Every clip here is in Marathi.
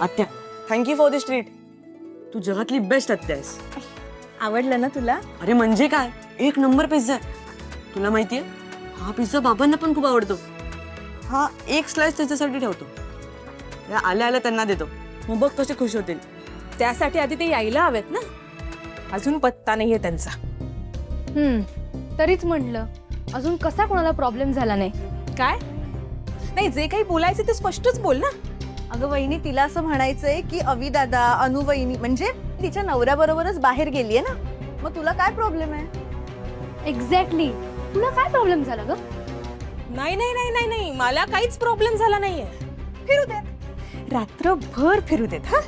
आत्या, थँक्यू फॉर दिस ट्रीट. तू जगातली बेस्ट आत्या आहेस. आवडलं ना तुला? अरे म्हणजे काय, एक नंबर पिझ्झा आहे. तुला माहितीये, हा पिझ्झा बाबांना पण खूप आवडतो. हा एक स्लाइस त्याच्यासाठी ठेवतो. त्या आल्या आल्या त्यांना देतो. मग बघ कसे खुश होतील. त्यासाठी आधी ते यायला हवेत ना. अजून पत्ता नाहीये त्यांचा. तरीच म्हणलं अजून कसा कोणाला प्रॉब्लेम झाला नाही. काय नाही, जे काही बोलायचं ते स्पष्टच बोल ना. अगं वहिनी, तिला असं म्हणायचंय की अवी दादा, अनु वहिनी म्हणजे तिच्या नवऱ्याबरोबरच बाहेर गेलीये ना, मग तुला काय प्रॉब्लेम आहे? एक्झॅक्टली, तुला काय प्रॉब्लेम झाला ग? नाही नाही नाही नाही नाही, मला काहीच प्रॉब्लेम झाला नाहीये. फिरू देत, रात्रभर फिरू देत. हा,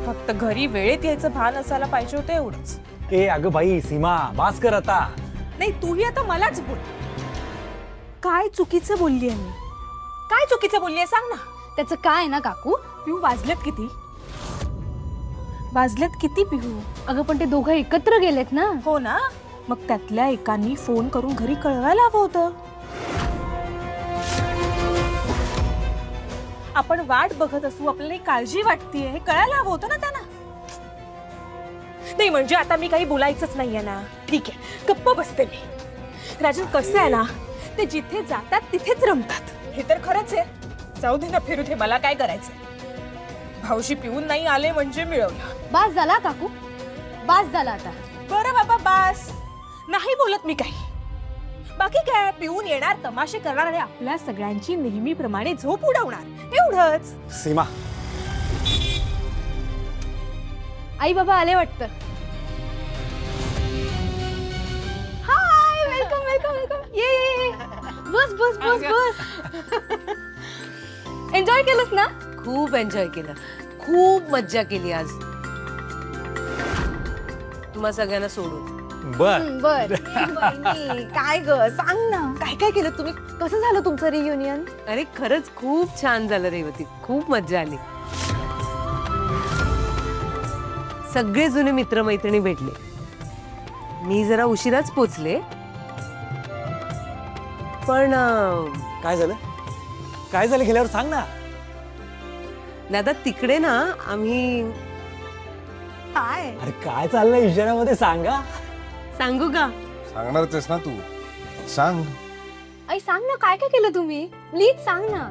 फक्त घरी वेळेत यायचं भान असायला पाहिजे होतं, एवढंच. ए अगं बाई सीमा, बास कर आता. नाही, तूही आता मलाच बोल. काय चुकीचं बोललीये मी? काय चुकीचं बोललीये सांग ना. त्याचं काय ना काकू. पिहू, वाजलेत किती? वाजलेत किती पिहू? अगं पण ते दोघं एकत्र गेलेत ना. हो ना, मग त्यातल्या एकानी फोन करून घरी कळवायला हवं होतं. आपण वाट बघत असू, आपल्याला काळजी वाटतेय, हे कळायला हवं होतं ना त्यांना. नाही म्हणजे आता मी काही बोलायचंच नाहीये ना. ठीक आहे, गप्प बसते मी. राजन, कसं आहे ना, ते जिथे जातात तिथेच रमतात. हे तर खरंच आहे. जाऊ दे ना, फिरू दे, मला काय करायचंय. भाऊजी पिऊन नाही आले म्हणजे मिळवलं. बास झाला काकू, बास झाला आता. बरं बाबा, बास. नाही बोलत मी काही. बाकी काय, पिऊन येणार, तमाशे करणार आणि आपल्या सगळ्यांची नेहमीप्रमाणे झोप उडवणार, एवढंच. सीमा, आई बाबा आले वाटतं. हाय, वेलकम वेलकम वेलकम. ये बस बस बस बस. एन्जॉय केलंस ना? खूप एन्जॉय केलं, खूप मज्जा केली आज तुम्हा सगळ्यांना सोडून. बर बर. वहिनी, काय ग, सांग ना, काय काय केलं तुम्ही? कसं झालं तुमचं रियुनियन? अरे खरंच खूप छान झालं रेवती, खूप मज्जा आली. सगळे जुने मित्रमैत्रिणी भेटले. मी जरा उशिराच पोचले, पण काय झालं? काय झालं गेल्यावर सांग ना. दादा तिकडे ना आम्ही. काय? अरे काय चाललंय इशाऱ्यामध्ये सांगा. सांगू का? सांगणारच आहेस ना तू, सांग. आई सांग ना, काय काय केलं तुम्ही? प्लीज सांग ना.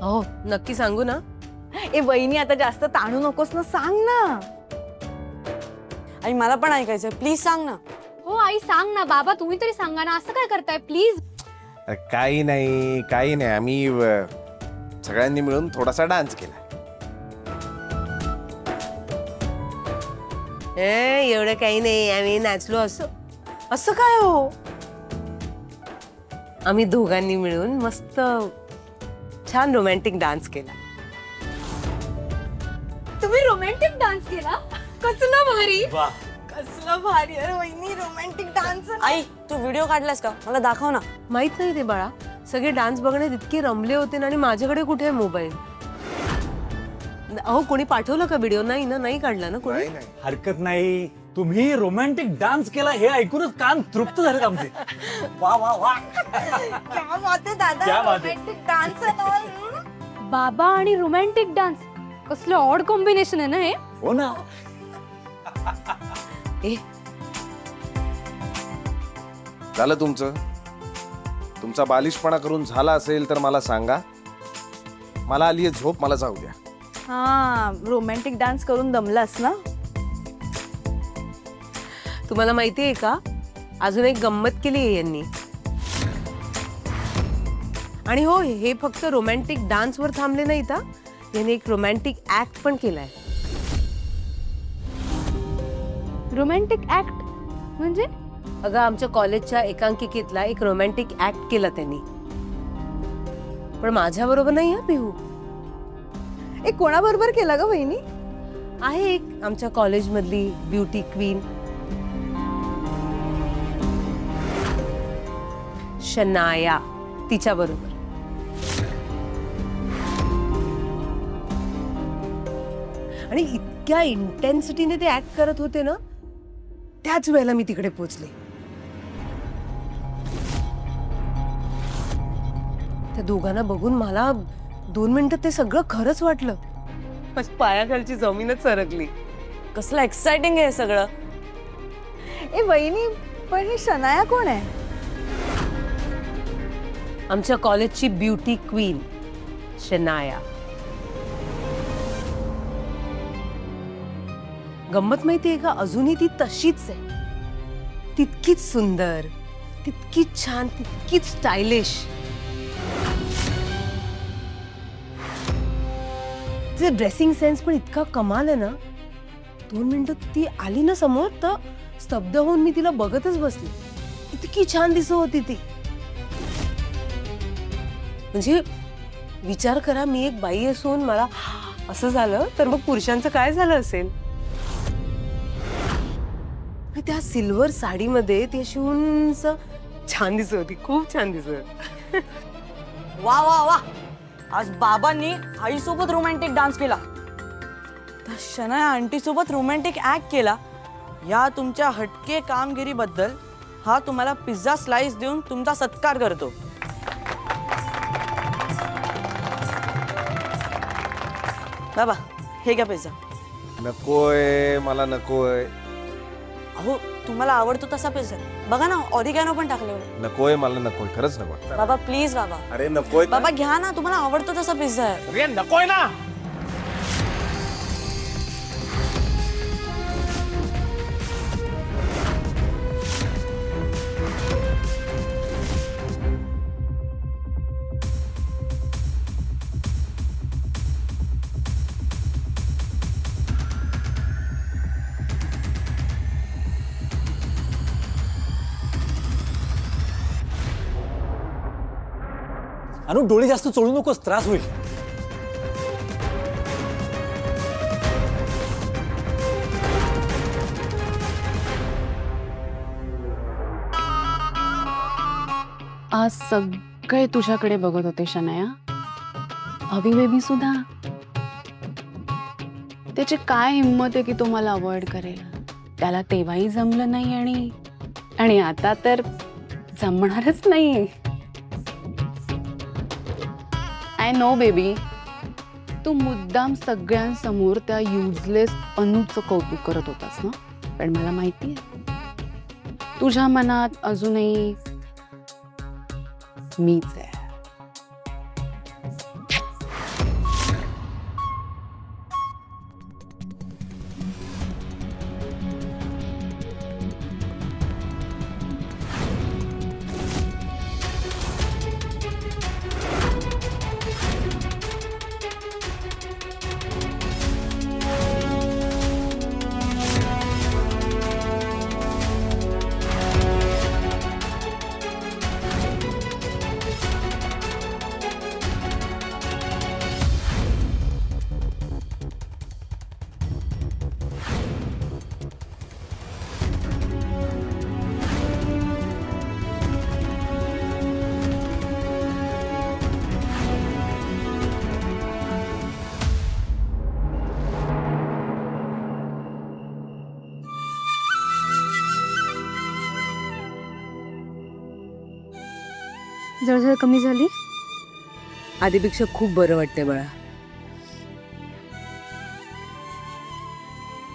हो नक्की सांगू ना. ए वहिनी, आता जास्त ताणू नकोस ना, सांग ना. आणि मला पण ऐकायचंय, प्लीज सांग ना. हो आई सांग ना. बाबा तुम्ही तरी सांगा ना, असं काय करताय प्लीज. काही नाही काही नाही, आम्ही सगळ्यांनी मिळून थोडासा डान्स केला. एवढं काही नाही, आम्ही नाचलो. असं असं काय हो? आम्ही दोघांनी मिळून मस्त छान रोमॅन्टिक डान्स केला. तुम्ही रोमॅन्टिक डान्स केला? कसला भारी. कसलं भारी. अरे वहिनी, रोमॅन्टिक डान्स. आई, तू व्हिडिओ काढलास का? मला दाखव ना. माहित नाही रे बाळा, सगळे डान्स बघण्यात इतके रमले होते ना, आणि माझ्याकडे कुठे आहे मोबाईल. अहो कोणी पाठवलं का व्हिडिओ? नाही ना, नाही काढला ना कोणी. नाही हरकत नाही, तुम्ही रोमॅन्टिक डान्स केला हे ऐकूनच कान तृप्त झालेत आमचे. वा वा वा. क्या बात आहे दादा, क्या बात आहे. Romantic dance. बाबा आणि रोमॅन्टिक डान्स, कसलं ऑड कॉम्बिनेशन आहे ना हे. हो ना. ए झालं तुमचं. तुमचा बालिशपणा करून झाला असेल तर मला सांगा. मला आली आहे झोप, मला जाऊ द्या. हा, रोमॅन्टिक डान्स करून दमलास ना. तुम्हाला माहिती आहे का, अजून एक गंमत केली आहे यांनी. आणि हो, हे फक्त रोमॅन्टिक डान्सवर थांबले नाही का, यांनी एक रोमॅन्टिक ऍक्ट पण केलाय. रोमॅन्टिक ऍक्ट म्हणजे? अगं आमच्या कॉलेजच्या एकांकिकेतला एक रोमॅन्टिक ऍक्ट केला त्यांनी, पण माझ्या बरोबर नाही हा पिहू. ए, कोणाबरोबर केला ग वहिनी? आहे एक आमच्या कॉलेजमधली ब्युटी क्वीन शनाया, तिच्या बरोबर. आणि इतक्या इंटेन्सिटीने ते ऍक्ट करत होते ना, त्याच वेळेला मी तिकडे पोहोचले. त्या दोघांना बघून मला 2 मिनिटं ते सगळं खरंच वाटलं. माझ्या पायाखालची जमीनच सरकली. कसलं एक्साइटिंग आहे हे सगळं. ए वहिनी, पण ही शनाया कोण आहे? आमच्या कॉलेजची ब्युटी क्वीन शनाया. गंमत माहितीये का, अजूनही ती तशीच आहे. तितकीच सुंदर, तितकीच छान, तितकीच स्टायलिश. तिचे ड्रेसिंग सेन्स पण इतका कमाल आहे ना. 2 मिनिटं ती आली ना समोर तर स्तब्ध होऊन मी तिला बघतच बसली. इतकी छान दिसत होती ती. म्हणजे विचार करा, मी एक बाई असून मला असं झालं तर मग पुरुषांचं काय झालं असेल. त्या सिल्वर साडीमध्ये ती अशी उंच छान दिसत होती, खूप छान दिसत. वा वा वा, आज बाबांनी आईसोबत रोमॅन्टिक डान्स केला, त्या शनाया आंटी सोबत रोमॅन्टिक ऍक्ट केला. या तुमच्या हटके कामगिरीबद्दल हा तुम्हाला पिझ्झा स्लाइस देऊन तुमचा सत्कार करतो. बाबा हे घ्या पिझ्झा. नकोय, मला नकोय. अहो तुम्हाला आवडतो तसा पिझ्झा बघा ना, ऑरिगॅनो पण टाकले. नकोय, मला नकोय, खरंच नकोय. बाबा प्लीज बाबा. अरे नकोय. बाबा घ्या ना, तुम्हाला आवडतो तसा पिझ्झा आहे. अरे नकोय ना. अनु डोळे जास्त चोळू नकोस, त्रास होईल. आज सगळे तुझ्याकडे बघत होते शनाया. अभि बेबी सुद्धा. त्याची काय हिंमत आहे की तो मला अवॉइड करेल. त्याला तेव्हाही जमलं नाही आणि आता तर जमणारच नाही. आय नो बेबी, तू मुद्दाम सगळ्यांसमोर त्या युजलेस अनूचं कौतुक करत होतास ना. पण मला माहिती आहे तुझ्या मनात अजूनही मीच आहे. जळजळ कमी झाली? आधीपेक्षा खूप बरं वाटतंय बाळा.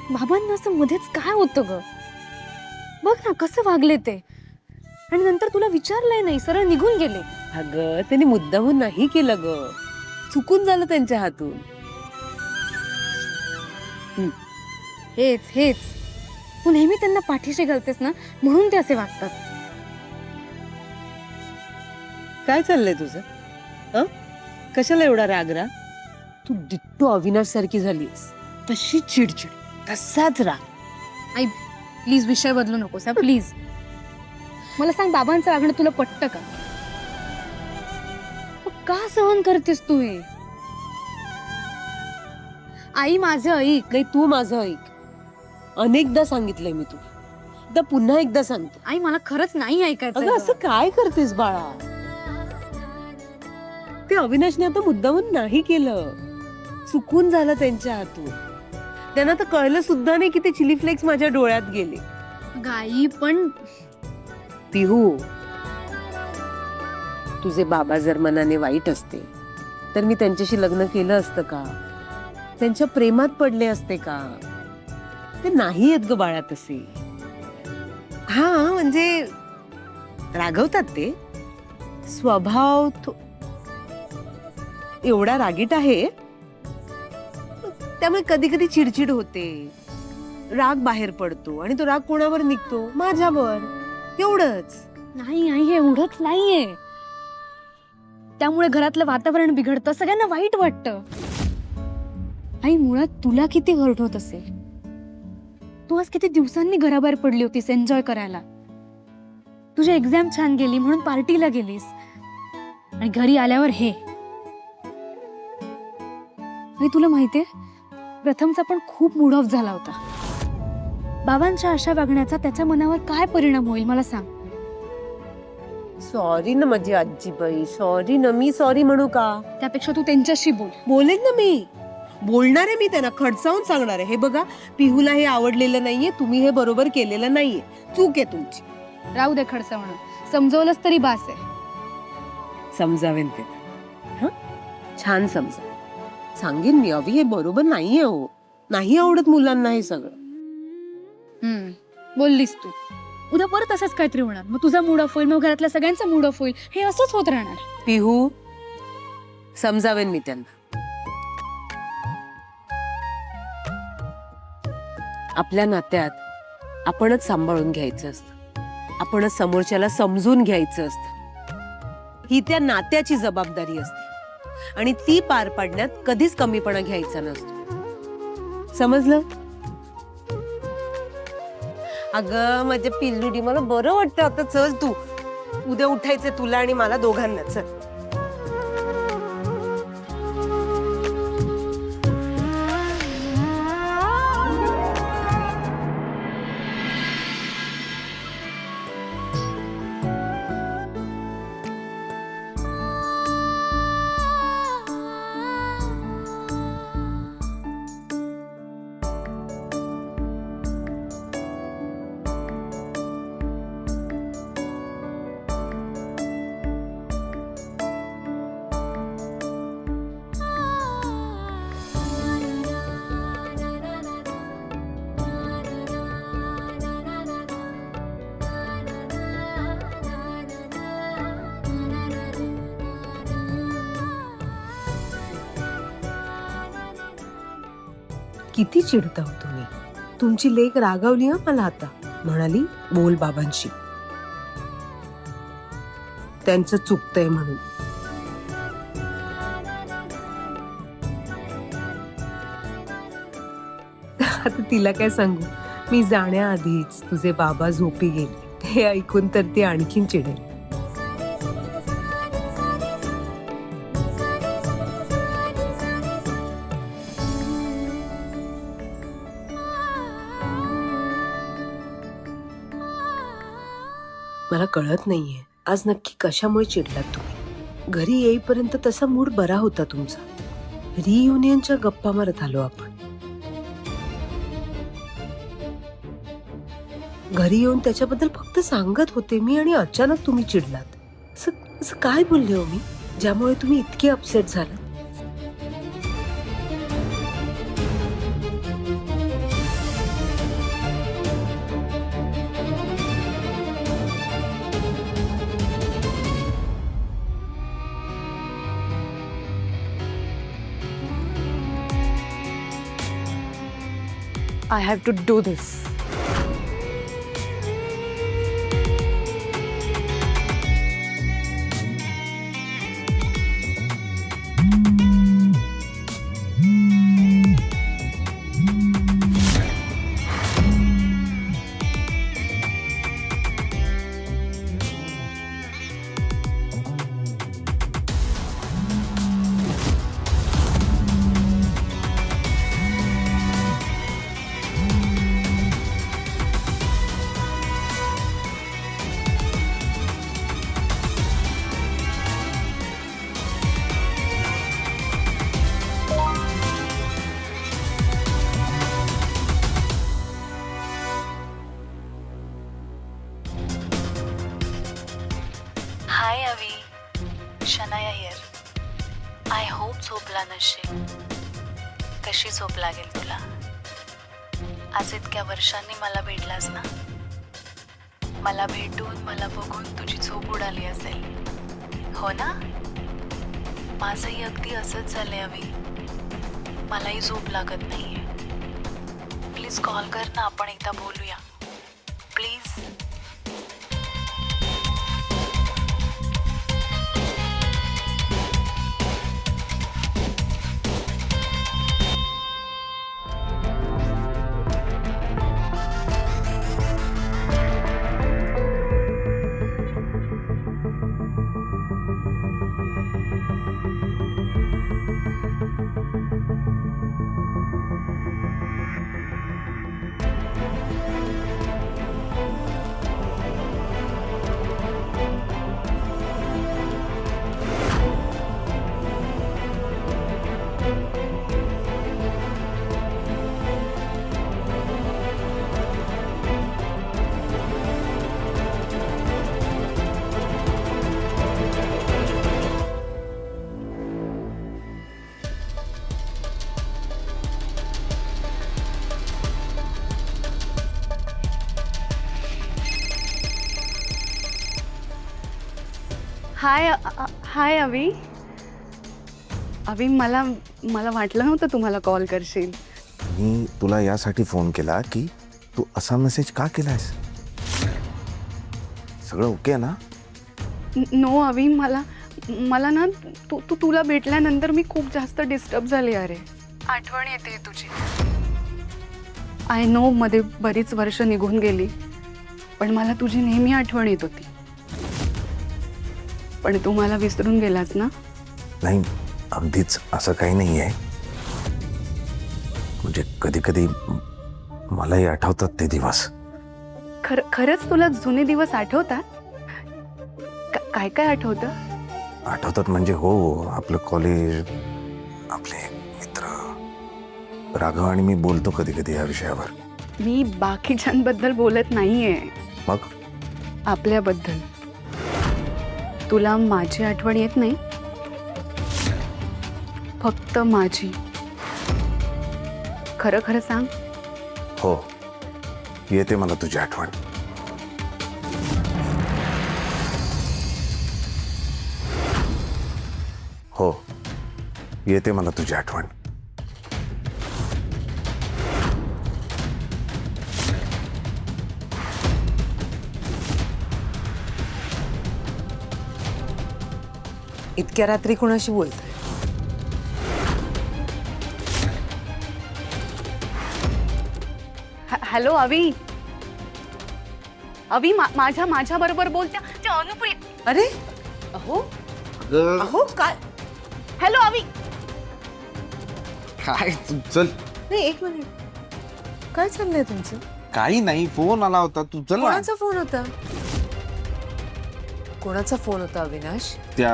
बाबांना असं मध्येच काय होतं ग? बघ ना कसं वागले ते. आणि नंतर तुला विचारलंय नाही, सरळ निघून गेले. अगं त्यांनी मुद्दामून नाही केलं ग, चुकून झालं त्यांच्या हातून. हेच तू नेहमी त्यांना पाठीशी घालतेस ना, म्हणून ते असे वागतात. काय चाललंय तुझं? हं? कशाला एवढा रागरा? तू डिट्टो अविनाश सारखी झालीस. तशी चिडचिड, तसाच राग. आई प्लीज विषय बदलू नकोस प्लीज. मला सांग, बाबांचं वागणं तुला पटतं का? मग का सहन करतेस तू हे? आई माझं ऐक. नाही, तू माझं ऐक. अनेकदा सांगितलंय मी तुला, आता पुन्हा एकदा सांगते. आई मला खरंच नाही ऐकायचं. अगं असं काय करतेस बाळा? ते अविनाशने आता मुद्दामून नाही केलं, चुकून झालं त्यांच्या हातून. त्यांना तर कळलं सुद्धा नाही की ते चिली फ्लेक्स माझ्या डोळ्यात गेले. गाई पण पिहू, तुझे बाबा जर मनाने वाईट असते तर मी त्यांच्याशी लग्न केलं असतं का? त्यांच्या प्रेमात पडले असते का? ते नाही आहेत ग बाळा तसे. हा म्हणजे रागवतात ते, स्वभाव एवढा रागीट आहे, त्यामुळे कधी कधी चिडचिड होते, राग बाहेर पडतो आणि तो राग कोणावर निघतो? माझ्यावर. एवढंच. नाही आई, हे एवढंच नाहीये. त्यामुळे घरातलं वातावरण बिघडतं, सगळ्यांना वाईट वाटतं. आई, मुळात तुला किती हर्ट होत असेल. तू आज किती दिवसांनी घराबाहेर पडली होतीस एन्जॉय करायला. तुझी एक्झाम छान गेली म्हणून पार्टीला गेलीस, आणि घरी आल्यावर हे. आणि तुला माहितीये, प्रथमचा पण खूप मूड ऑफ झाला होता. बाबांच्या अशा वागण्याचा त्याच्या मनावर काय परिणाम होईल मला सांग. सॉरी ना माझी आजीबाई, सॉरी ना. मी सॉरी म्हणू का? त्यापेक्षा तू त्यांच्याशी बोल. बोलेन ना मी. बोलणार आहे मी त्यांना, खडसावून सांगणार आहे, हे बघा पिहूला हे आवडलेलं नाहीये, तुम्ही हे बरोबर केलेलं नाहीये, चूक आहे तुमची. राहू दे खडसावणं, समजवलंच तरी बास आहे. समजावेन ते. हं? छान समजा. सांगेन मी, अवी हे बरोबर नाहीये हो. नाही आवडत मुलांना हे सगळं. बोललीस तू. उद्या परत असंच काहीतरी होणार, मग तुझा मूड ऑफ होईल, मग घरातल्या सगळ्यांचा मूड ऑफ होईल. हे असंच होत राहणार. पिहू, समजावेन मी त्यांना. आपल्या नात्यात आपणच सांभाळून घ्यायचं असतं, आपणच समोरच्याला समजून घ्यायचं असतं. ही त्या नात्याची जबाबदारी असते आणि ती पार पाडण्यात कधीच कमीपणा घ्यायचा नसतो. समजलं? अगं माझ्या पिल्लुडी, मला बरं वाटतं आता. चल तू, उद्या उठायचं तुला आणि मला दोघांना. चल. किती चिडता हो तुम्ही. तुमची लेक रागावली हं मला आता. म्हणाली बोल बाबांशी, त्यांचं चुकतंय म्हणून. आता तिला काय सांगू, मी जाण्याआधीच तुझे बाबा झोपी गेले हे ऐकून तर ती आणखीन चिडेल. मला कळत नाहीये आज नक्की कशामुळे चिडलात तुम्ही. घरी येईपर्यंत तसा मूड बरा होता तुमचा. रियुनियनच्या गप्पा मारत आलो आपण. घरी येऊन त्याच्याबद्दल फक्त सांगत होते मी आणि अचानक तुम्ही चिडलात. असं काय बोलले हो मी ज्यामुळे तुम्ही इतके अपसेट झालात? I have to do this. Hi Avi, Shanaya here. I hope झोपला नसशील. कशी झोप लागेल तुला? आज इतक्या वर्षांनी मला भेटलास ना. मला भेटून मला बघून तुझी झोप उडाली असेल, हो ना? माझंही अगदी असंच झालंय अवी. मलाही झोप लागत नाहीये. प्लीज कॉल कर ना, आपण एकदा बोलूया प्लीज. हाय अवी. अवी, मला वाटलं नव्हतं तुम्हाला कॉल करशील. मी तुला यासाठी फोन केला की तू असा मेसेज का केलायस? सगळं ओके ना? नो अवी, मला ना तुला भेटल्यानंतर मी खूप जास्त डिस्टर्ब झाले. अरे, आठवण येते तुझी. आय नो, मध्ये बरीच वर्ष निघून गेली, पण मला तुझी नेहमी आठवण येत होती. पण तू मला विसरून गेलास ना? नाही, अगदीच असं काही नाही आहे. म्हणजे कधी कधी मलाही आठवतात ते दिवस. खरंच तुला जुने दिवस आठवतात? काय काय आठवतं? आठवतात म्हणजे हो, आपलं कॉलेज, आपले मित्र, राघव आणि मी बोलतो कधी कधी या विषयावर. मी बाकीच्यांबद्दल बोलत नाहीये, मग आपल्याबद्दल. तुला माझी आठवण येत नाही? फक्त माझी. खरं खरं सांग. हो, येते मला तुझी आठवण. हो, येते मला तुझी आठवण. इतक्या रात्री कोणाशी बोलताय? हॅलो अवी. अवी, माझ्या बरोबर बोलत्या त्या अनुप्रिया. अरे अहो अहो, काय? हॅलो अवी. काय तू चल. नाही, एक मिनिट. काय चाललंय तुमचं? काही नाही, फोन आला होता. तू चल ना. कोणाचा फोन होता? कोणाचा फोन होता अविनाश? त्या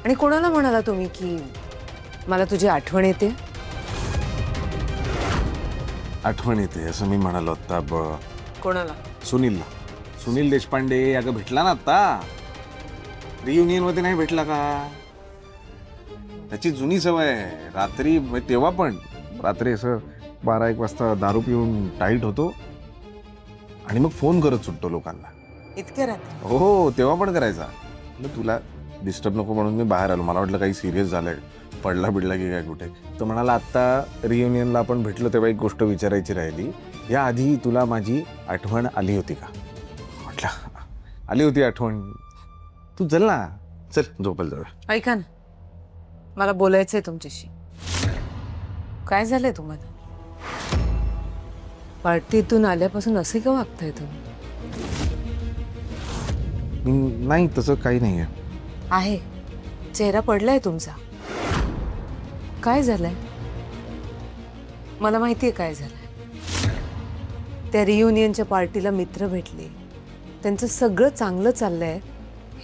आणि कोणाला म्हणाला तुम्ही की मला तुझी आठवण येते? आठवण येते असं मी म्हणालो आता. कोणाला? सुनीलला. सुनील देशपांडे अगं भेटला ना आता. रियुनियन मध्ये नाही भेटला का? त्याची जुनी सवय आहे. रात्री, तेव्हा पण रात्री असं 12-1 वाजता दारू पिऊन टाईट होतो आणि मग फोन करत सुटतो लोकांना. इतक्या रात्री? हो, तेव्हा पण करायचा. मग तुला डिस्टर्ब नको म्हणून मी बाहेर आलो. मला वाटलं काही सिरियस झालंय, पडला बिडला की काय कुठे. तो म्हणाला आत्ता रियुनियनला आपण भेटलो तेव्हा एक गोष्ट विचारायची राहिली. या आधी तुला माझी आठवण आली होती का? म्हटलं आली होती आठवण. तू चल ना, चल झोपेल जाऊया. ऐका ना, मला बोलायचंय तुमच्याशी. काय झालंय तुम्हाला? पार्टीतून आल्यापासून असे का वागताय तुम्ही? नाही, तसं काही नाही आहे. आहे, चेहरा पडलाय तुमचा. काय झालंय? मला माहितीये काय झालंय. त्या रियुनियनच्या पार्टीला मित्र भेटले, त्यांचं सगळं चांगलं चाललंय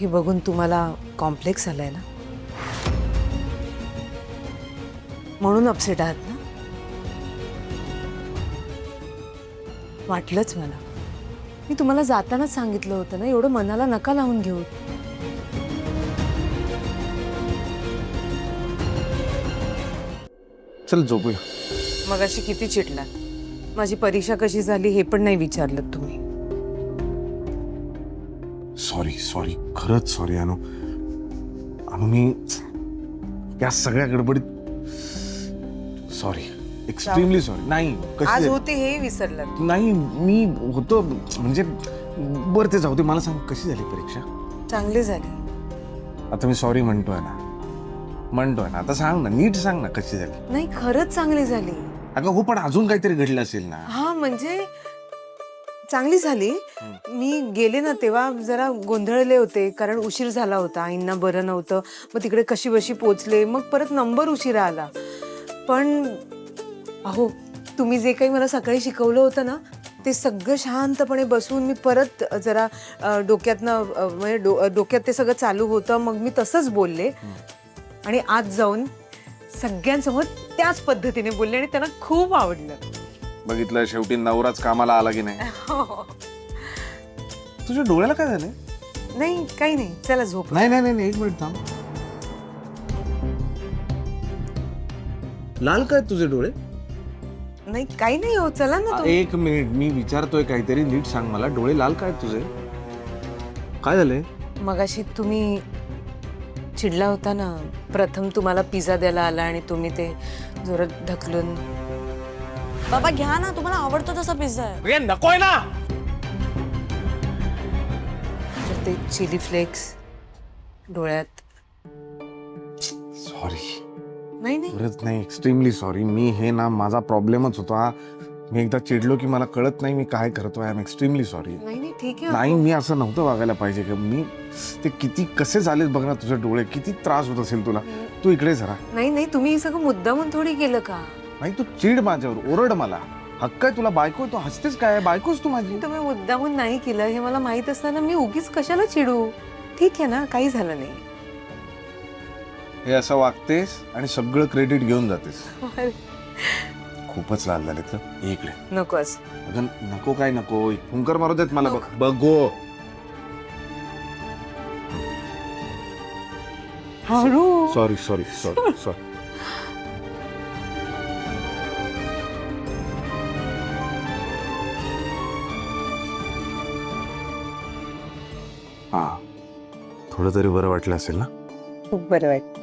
हे बघून तुम्हाला कॉम्प्लेक्स आलाय ना, म्हणून अपसेट आहात ना? वाटलंच मला. मी तुम्हाला जातानाच सांगितलं होतं ना, एवढं मनाला नका लावून घेऊ. चल झोपूया. मग अशी किती चिडलात? माझी परीक्षा कशी झाली हे पण नाही विचारलं तुम्ही. सॉरी खरंच सॉरी अनु. मी या सगळ्या गडबडीत सॉरी, एक्स्ट्रीमली सॉरी. नाही कशी आज झाली? होते हे विसरलात. नाही मी होतो म्हणजे बरं ते जाऊ दे. मला सांग कशी झाली परीक्षा? चांगली झाली. आता मी सॉरी म्हणतोय ना आता सांग ना, नीट सांग ना कशी झाली. नाही खरंच चांगली झाली. अगं हो पण अजून काहीतरी घडलं असेल ना. हा म्हणजे चांगली झाली. मी गेले ना तेव्हा जरा गोंधळले होते कारण उशीर झाला होता, आईंना बरं नव्हतं. मग तिकडे कशी बशी पोचले, मग परत नंबर उशिरा आला. पण अहो तुम्ही जे काही मला सकाळी शिकवलं होतं ना ते सगळं शांतपणे बसून मी परत जरा डोक्यात ते सगळं चालू होतं. मग मी तसंच बोलले आणि आज जाऊन सगळ्यांसमोर त्याच पद्धतीने बोलले आणि त्यांना खूप आवडलं. बघितलं शेवटी नवराच कामाला आला की नाही. तुझ्या डोळ्याला काय झालंय? नाही काही नाही, चला झोप. नाही एक मिनिट थांब. लाल काय तुझे डोळे? नाही काही नाही हो, चला ना तुम्ही. एक मिनिट मी विचारतोय काहीतरी, नीट सांग मला. डोळे लाल काय तुझे? काय झालंय? मगाशी तुम्ही चिडला होता ना, प्रथम तुम्हाला पिझ्झा द्यायला आला आणि तुम्ही ते जोरात ढकलून. बाबा घ्या ना, तुम्हाला आवडतो तसा पिझ्झा आहे. नकोय ना. तर ते चिली फ्लेक्स डोळ्यात. सॉरी. नाही नाही खरंच नाही, एक्स्ट्रीमली सॉरी. मी हे ना माझा प्रॉब्लेमच होता. मी एकदा चिडलो की मला कळत नाही मी काय करतोय. I am extremely sorry. नाही ठीक आहे. नाही मी असं नव्हतं वागायला पाहिजे का. मी ते किती कसे झालेत बघ ना तुझे डोळे. किती त्रास होत असेल तुला. तू इकडे जरा. नाही तुम्ही हे सगळं मुद्दामून थोडी केलं का. नाही तू चिड माझ्यावर, ओरड मला. हक्क आहे तुला. बायको तू हसतेच काय? बायकोच तू माझी. तुम्ही मुद्दामून नाही केलं हे मला माहित असताना मी उगीच कशाला चिडू. ठीक आहे ना, काही झालं नाही. हे असं वागतेस आणि सगळं क्रेडिट घेऊन जातेस. खूपच लाल झाले तर. इकडे नको असं. अगं नको काय नको. फुंकर मारू देत मला. बघो सॉरी. हा थोडं तरी बरं वाटलं असेल ना. खूप बरं वाटतं.